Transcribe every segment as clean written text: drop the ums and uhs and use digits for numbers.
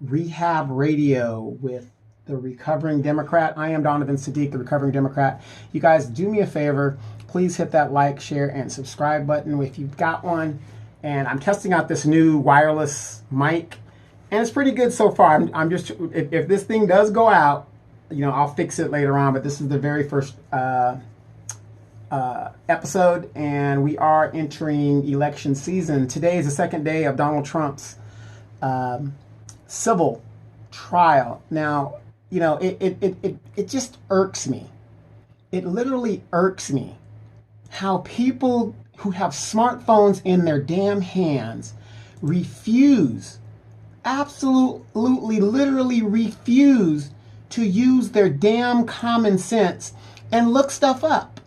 Rehab Radio with the Recovering Democrat. I am Donovan Sadiq, the Recovering Democrat. You guys, do me a favor. Please hit that like, share, and subscribe button if you've got one. And I'm testing out this new wireless mic, and it's pretty good so far. I'm just, if this thing does go out, I'll fix it later on. But this is the very first episode, and we are entering election season. Today is the second day of Donald Trump's civil trial. Now, it just irks me. It literally irks me how people who have smartphones in their damn hands absolutely, literally refuse to use their damn common sense and look stuff up.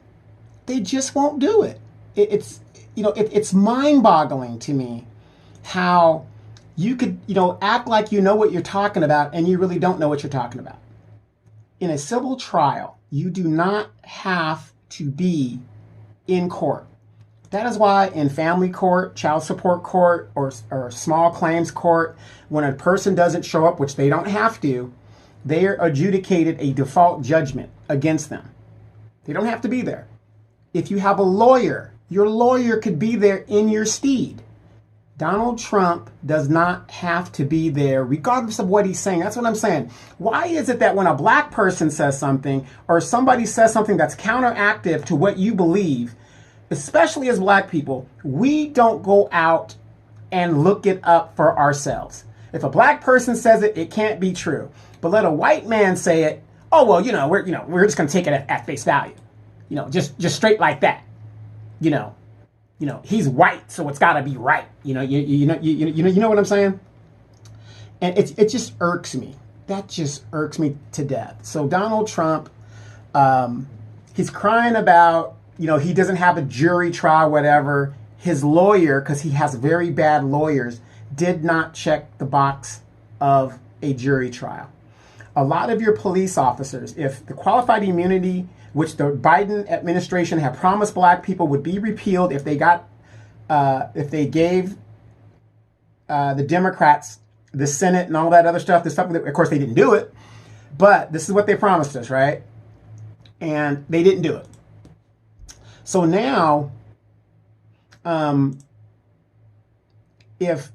They just won't do it. It's mind-boggling to me how you could, act like you know what you're talking about and you really don't know what you're talking about. In a civil trial, you do not have to be in court. That is why in family court, child support court, or small claims court, when a person doesn't show up, which they don't have to, they are adjudicated a default judgment against them. They don't have to be there. If you have a lawyer, your lawyer could be there in your stead. Donald Trump does not have to be there regardless of what he's saying. That's what I'm saying. Why is it that when a black person says something or somebody says something that's counteractive to what you believe, especially as black people, we don't go out and look it up for ourselves? If a black person says it, it can't be true. But let a white man say it, oh, well, we're just going to take it at face value. Just straight like that. He's white, so it's got to be right. You know what I'm saying? And it just irks me. That just irks me to death. So Donald Trump, he's crying about, he doesn't have a jury trial, whatever. His lawyer, because he has very bad lawyers, did not check the box of a jury trial. A lot of your police officers, if the qualified immunity, which the Biden administration had promised black people would be repealed if they gave the Democrats the Senate and all that other stuff. Of course, they didn't do it, but this is what they promised us, right? And they didn't do it. So now, if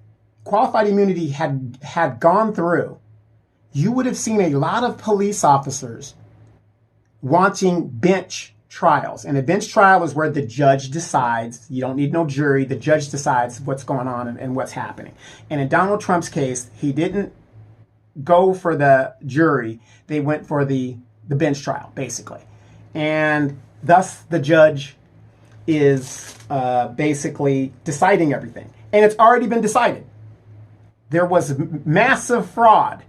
qualified immunity had gone through, you would have seen a lot of police officers wanting bench trials. And a bench trial is where the judge decides. You don't need no jury. The judge decides what's going on and what's happening. And in Donald Trump's case, he didn't go for the jury. They went for the bench trial, basically. And thus the judge is basically deciding everything. And it's already been decided. There was massive fraud.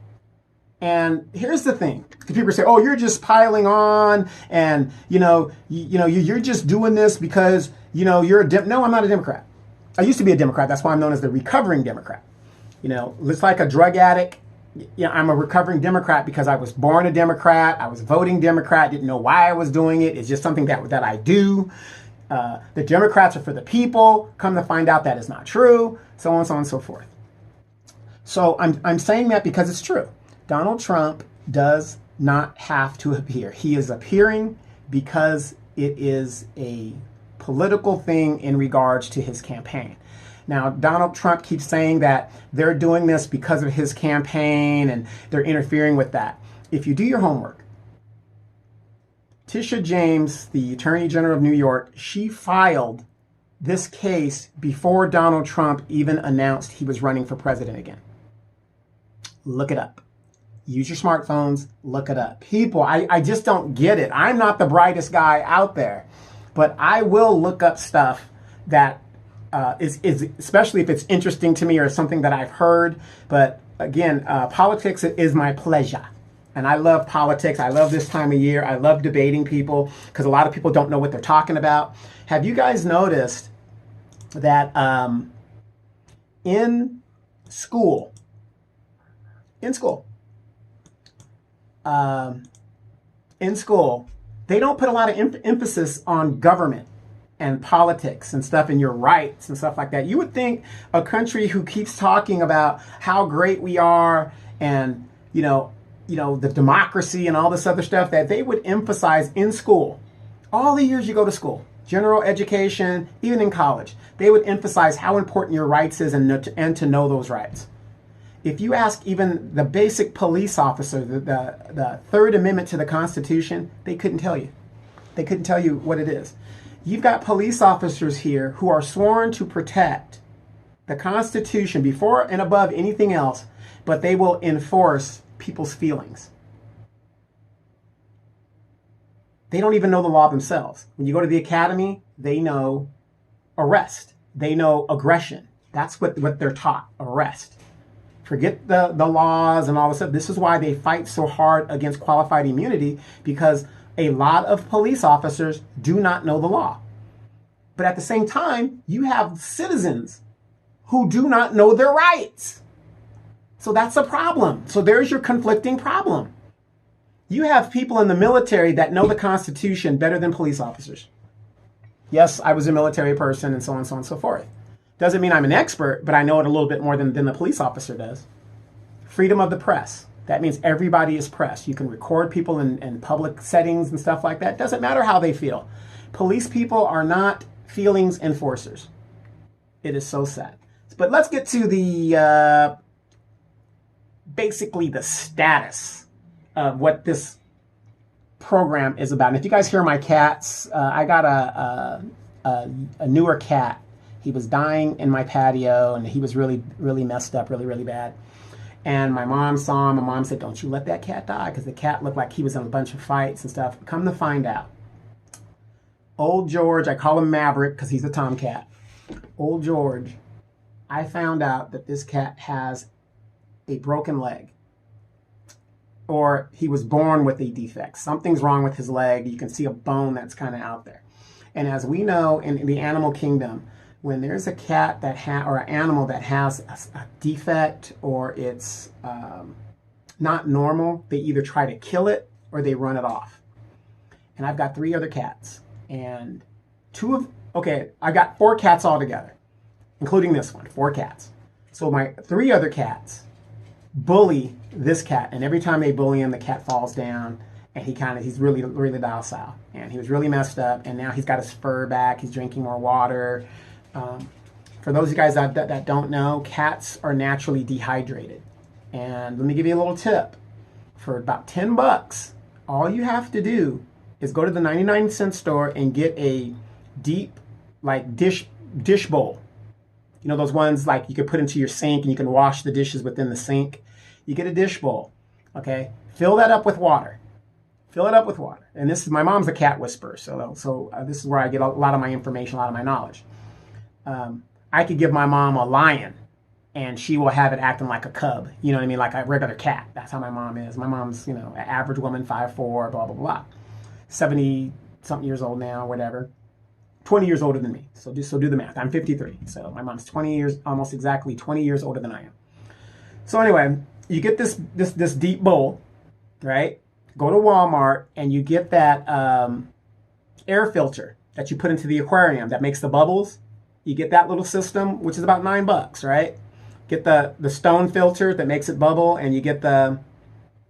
And here's the thing. People say, oh, you're just piling on and, you're just doing this because, you're No, I'm not a Democrat. I used to be a Democrat. That's why I'm known as the Recovering Democrat. It's like a drug addict. I'm a recovering Democrat because I was born a Democrat. I was voting Democrat. Didn't know why I was doing it. It's just something that I do. The Democrats are for the people. Come to find out that is not true. So on, so on and so forth. So I'm saying that because it's true. Donald Trump does not have to appear. He is appearing because it is a political thing in regards to his campaign. Now, Donald Trump keeps saying that they're doing this because of his campaign and they're interfering with that. If you do your homework, Tisha James, the Attorney General of New York, she filed this case before Donald Trump even announced he was running for president again. Look it up. Use your smartphones, look it up. People, I just don't get it. I'm not the brightest guy out there, but I will look up stuff that is especially if it's interesting to me or something that I've heard. But again, politics is my pleasure. And I love politics. I love this time of year. I love debating people because a lot of people don't know what they're talking about. Have you guys noticed that in school, they don't put a lot of emphasis on government and politics and stuff and your rights and stuff like that. You would think a country who keeps talking about how great we are and the democracy and all this other stuff that they would emphasize in school. All the years you go to school, general education, even in college, they would emphasize how important your rights is and to know those rights. If you ask even the basic police officer, the Third Amendment to the Constitution, they couldn't tell you. They couldn't tell you what it is. You've got police officers here who are sworn to protect the Constitution before and above anything else, but they will enforce people's feelings. They don't even know the law themselves. When you go to the academy, they know arrest. They know aggression. That's what they're taught, arrest. Forget the laws and all this stuff. This is why they fight so hard against qualified immunity, because a lot of police officers do not know the law. But at the same time, you have citizens who do not know their rights. So that's a problem. So there's your conflicting problem. You have people in the military that know the Constitution better than police officers. Yes, I was a military person and so on and so forth. Doesn't mean I'm an expert, but I know it a little bit more than the police officer does. Freedom of the press. That means everybody is press. You can record people in public settings and stuff like that. Doesn't matter how they feel. Police people are not feelings enforcers. It is so sad. But let's get to the basically the status of what this program is about. And if you guys hear my cats, I got a newer cat. He was dying in my patio, and he was really, really messed up, really, really bad. And my mom saw him. My mom said, "Don't you let that cat die," because the cat looked like he was in a bunch of fights and stuff. Come to find out, Old George, I call him Maverick because he's a tomcat. Old George, I found out that this cat has a broken leg, or he was born with a defect. Something's wrong with his leg. You can see a bone that's kind of out there. And as we know in the animal kingdom, when there's a cat or an animal that has a defect, or it's not normal, they either try to kill it or they run it off. And I've got 3 other cats, and I got 4 cats altogether, including this one, 4 cats. So my 3 other cats bully this cat, and every time they bully him, the cat falls down, and he's really, really docile, and he was really messed up, and now he's got his fur back, he's drinking more water. For those of you guys that don't know, cats are naturally dehydrated. And let me give you a little tip. For about $10, all you have to do is go to the 99-cent store and get a deep, like, dish bowl. You know, those ones like you could put into your sink and you can wash the dishes within the sink. You get a dish bowl, okay? Fill that up with water. Fill it up with water. And my mom's a cat whisperer, so this is where I get a lot of my information, a lot of my knowledge. I could give my mom a lion, and she will have it acting like a cub. You know what I mean? Like a regular cat. That's how my mom is. My mom's, an average woman, 5'4", blah, blah, blah. 70-something years old now, whatever. 20 years older than me. So do the math. I'm 53. So my mom's 20 years, almost exactly 20 years older than I am. So anyway, you get this deep bowl, right? Go to Walmart, and you get that air filter that you put into the aquarium that makes the bubbles. You get that little system, which is about $9, right? Get the stone filter that makes it bubble, and you get the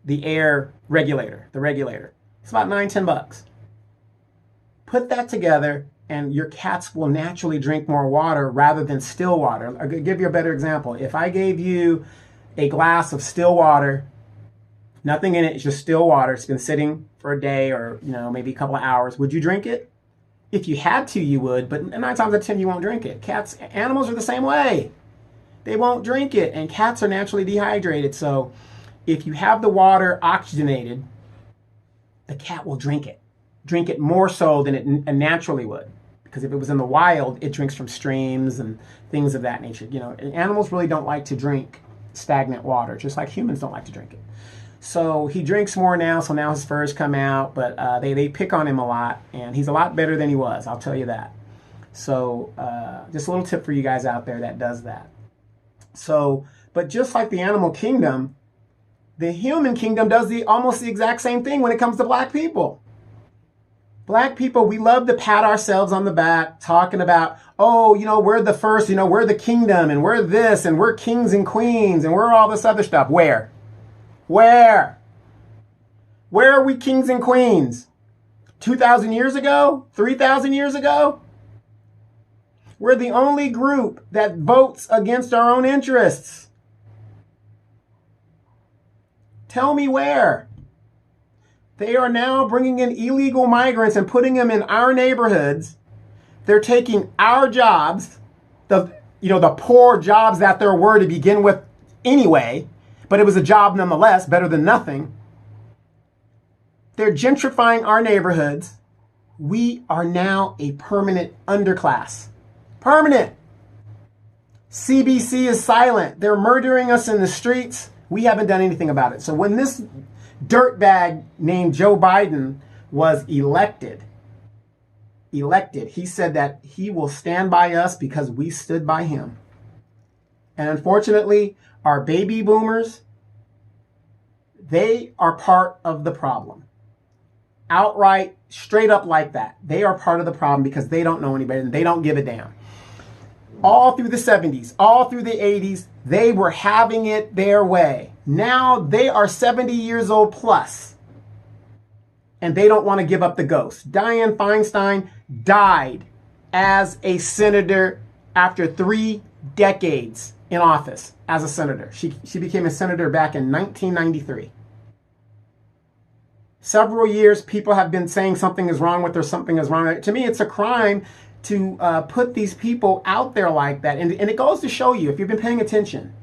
air regulator, the regulator. It's about $9-10. Put that together, and your cats will naturally drink more water rather than still water. I'll give you a better example. If I gave you a glass of still water, nothing in it, it's just still water, it's been sitting for a day or maybe a couple of hours, would you drink it? If you had to, you would, but 9 times out of 10, you won't drink it. Animals are the same way. They won't drink it, and cats are naturally dehydrated. So if you have the water oxygenated, the cat will drink it. Drink it more so than it naturally would. Because if it was in the wild, it drinks from streams and things of that nature. Animals really don't like to drink stagnant water, just like humans don't like to drink it. So he drinks more now, so now his furs come out, but they pick on him a lot, and he's a lot better than he was, I'll tell you that. So just a little tip for you guys out there that does that. So, but just like the animal kingdom, the human kingdom does almost the exact same thing when it comes to black people. Black people, we love to pat ourselves on the back, talking about, we're the first, we're the kingdom, and we're this, and we're kings and queens, and we're all this other stuff. Where? Where? Where are we kings and queens? 2,000 years ago? 3,000 years ago? We're the only group that votes against our own interests. Tell me where. They are now bringing in illegal migrants and putting them in our neighborhoods. They're taking our jobs, the poor jobs that there were to begin with anyway, but it was a job nonetheless, better than nothing. They're gentrifying our neighborhoods. We are now a permanent underclass. Permanent. CBC is silent. They're murdering us in the streets. We haven't done anything about it. So when this dirtbag named Joe Biden was elected, he said that he will stand by us because we stood by him. And unfortunately, our baby boomers, they are part of the problem. Outright, straight up like that. They are part of the problem because they don't know any better and they don't give a damn. All through the 70s, all through the 80s, they were having it their way. Now they are 70 years old plus, and they don't want to give up the ghost. Dianne Feinstein died as a senator after 3 decades in office as a senator. She became a senator back in 1993. Several years, people have been saying something is wrong with her, something is wrong. To me, it's a crime to put these people out there like that. And it goes to show you, if you've been paying attention,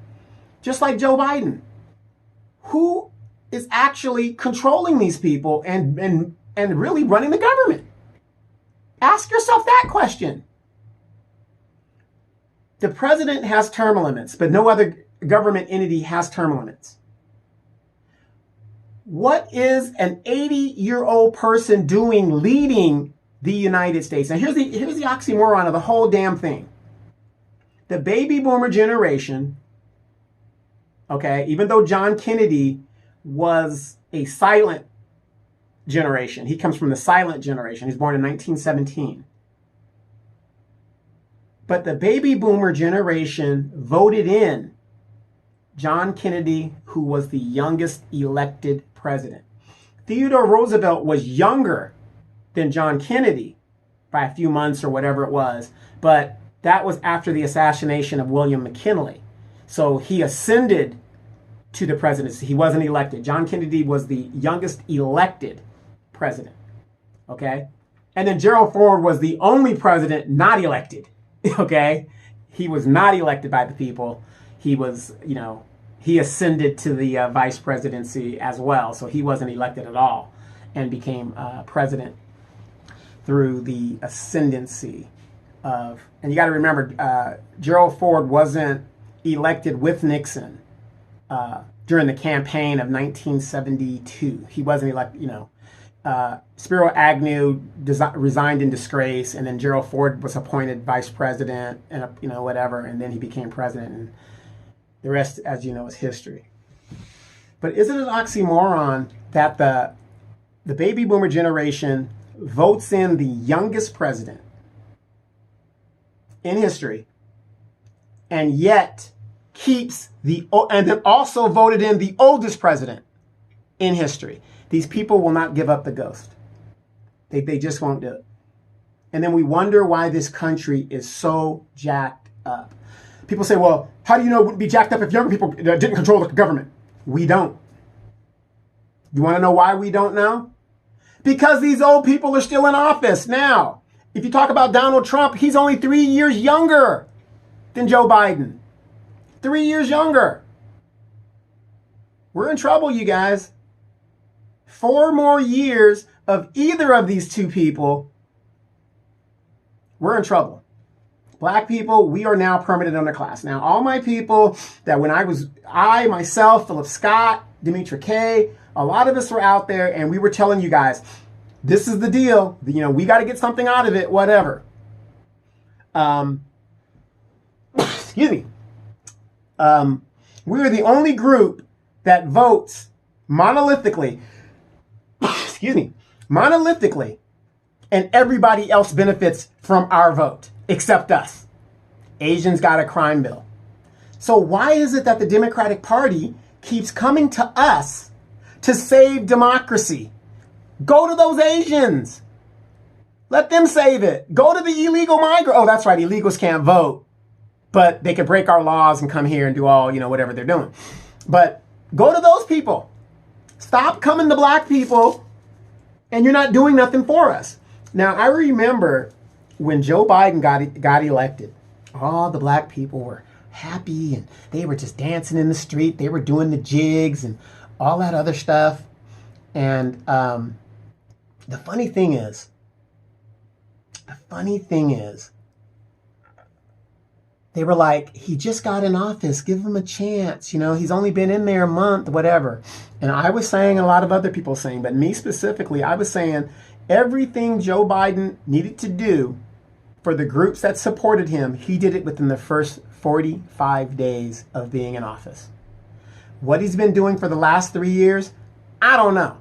just like Joe Biden, who is actually controlling these people and really running the government? Ask yourself that question. The president has term limits, but no other government entity has term limits. What is an 80-year-old person doing leading the United States? Now, here's the oxymoron of the whole damn thing. The baby boomer generation, okay, even though John Kennedy was a silent generation, he comes from the silent generation. He's born in 1917. But the baby boomer generation voted in John Kennedy, who was the youngest elected president. Theodore Roosevelt was younger than John Kennedy by a few months or whatever it was, but that was after the assassination of William McKinley. So he ascended to the presidency. He wasn't elected. John Kennedy was the youngest elected president. Okay? And then Gerald Ford was the only president not elected. Okay? He was not elected by the people. He was, he ascended to the vice presidency as well. So he wasn't elected at all and became president through the ascendancy of, and you got to remember, Gerald Ford wasn't elected with Nixon during the campaign of 1972. He wasn't elected, Spiro Agnew resigned in disgrace, and then Gerald Ford was appointed vice president and, whatever, and then he became president, and the rest, as you know, is history. But is it an oxymoron that the baby boomer generation votes in the youngest president in history, and yet and then also voted in the oldest president in history? These people will not give up the ghost. They just won't do it. And then we wonder why this country is so jacked up. People say, well, how do you know it wouldn't be jacked up if younger people didn't control the government? We don't. You want to know why we don't know? Because these old people are still in office now. If you talk about Donald Trump, he's only 3 years younger than Joe Biden. 3 years younger. We're in trouble, you guys. 4 more years of either of these two people, we're in trouble. Black people, we are now permanent underclass. Now, all my people that when I, myself, Philip Scott, Demetra Kay, a lot of us were out there and we were telling you guys, this is the deal. We got to get something out of it, whatever. Excuse me. We are the only group that votes monolithically, and everybody else benefits from our vote, except us. Asians got a crime bill. So why is it that the Democratic Party keeps coming to us to save democracy. Go to those Asians. Let them save it. Go to the illegal migrant. Oh, that's right. Illegals can't vote, but they can break our laws and come here and do all, whatever they're doing. But go to those people. Stop coming to black people, and you're not doing nothing for us. Now, I remember when Joe Biden got elected, all the black people were happy and they were just dancing in the street. They were doing the jigs and all that other stuff. And the funny thing is, they were like, he just got in office. Give him a chance. He's only been in there a month, whatever. And I was saying, a lot of other people saying, but me specifically, I was saying everything Joe Biden needed to do for the groups that supported him, he did it within the first 45 days of being in office. What he's been doing for the last 3 years, I don't know.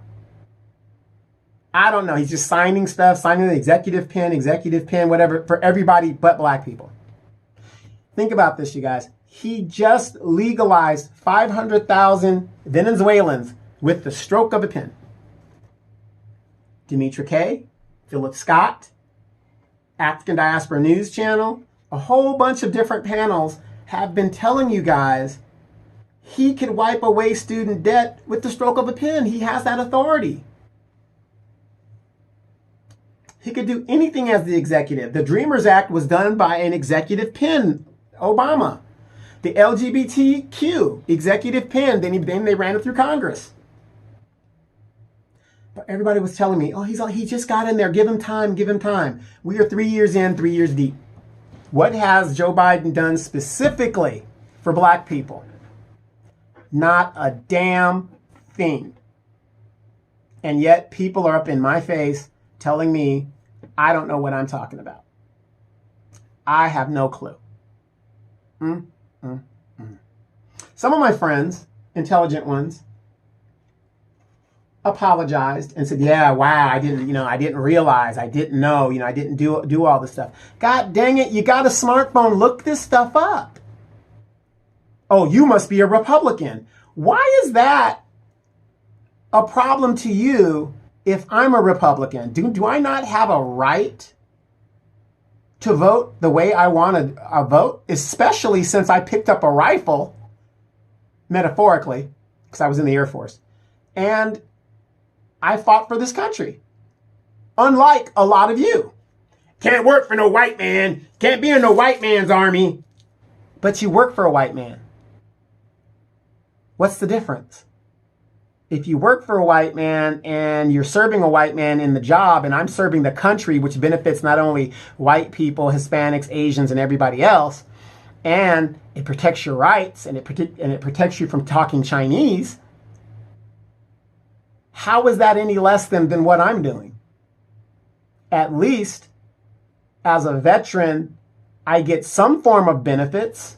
He's just signing stuff, signing the executive pen, whatever, for everybody but black people. Think about this, you guys. He just legalized 500,000 Venezuelans with the stroke of a pen. Demetra Kay, Philip Scott, African Diaspora News Channel, a whole bunch of different panels have been telling you guys he could wipe away student debt with the stroke of a pen. He has that authority. He could do anything as the executive. The Dreamers Act was done by an executive pen, Obama. The LGBTQ executive pen, then they ran it through Congress. But everybody was telling me, he just got in there. Give him time. We are 3 years in, 3 years deep. What has Joe Biden done specifically for black people? Not a damn thing. And yet people are up in my face telling me I don't know what I'm talking about. I have no clue. Some of my friends, intelligent ones, apologized and said, yeah, wow, I didn't realize, I didn't know, I didn't do all this stuff. God dang it, you got a smartphone, look this stuff up. Oh, you must be a Republican. Why is that a problem to you if I'm a Republican? Do I not have a right to vote the way I want to vote? Especially since I picked up a rifle, metaphorically, because I was in the Air Force, and I fought for this country. Unlike a lot of you. Can't work for no white man. Can't be in no white man's army. But you work for a white man. What's the difference? If you work for a white man and you're serving a white man in the job, and I'm serving the country, which benefits not only white people, Hispanics, Asians, and everybody else, and it protects your rights and it protects you from talking Chinese, how is that any less than what I'm doing? At least, as a veteran, I get some form of benefits.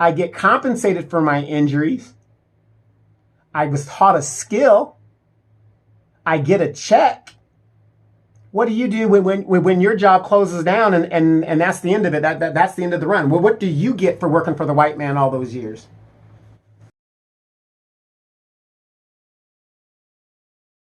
I get compensated for my injuries. I was taught a skill. I get a check. What do you do when your job closes down and that's the end of it? That's the end of the run. Well, what do you get for working for the white man all those years?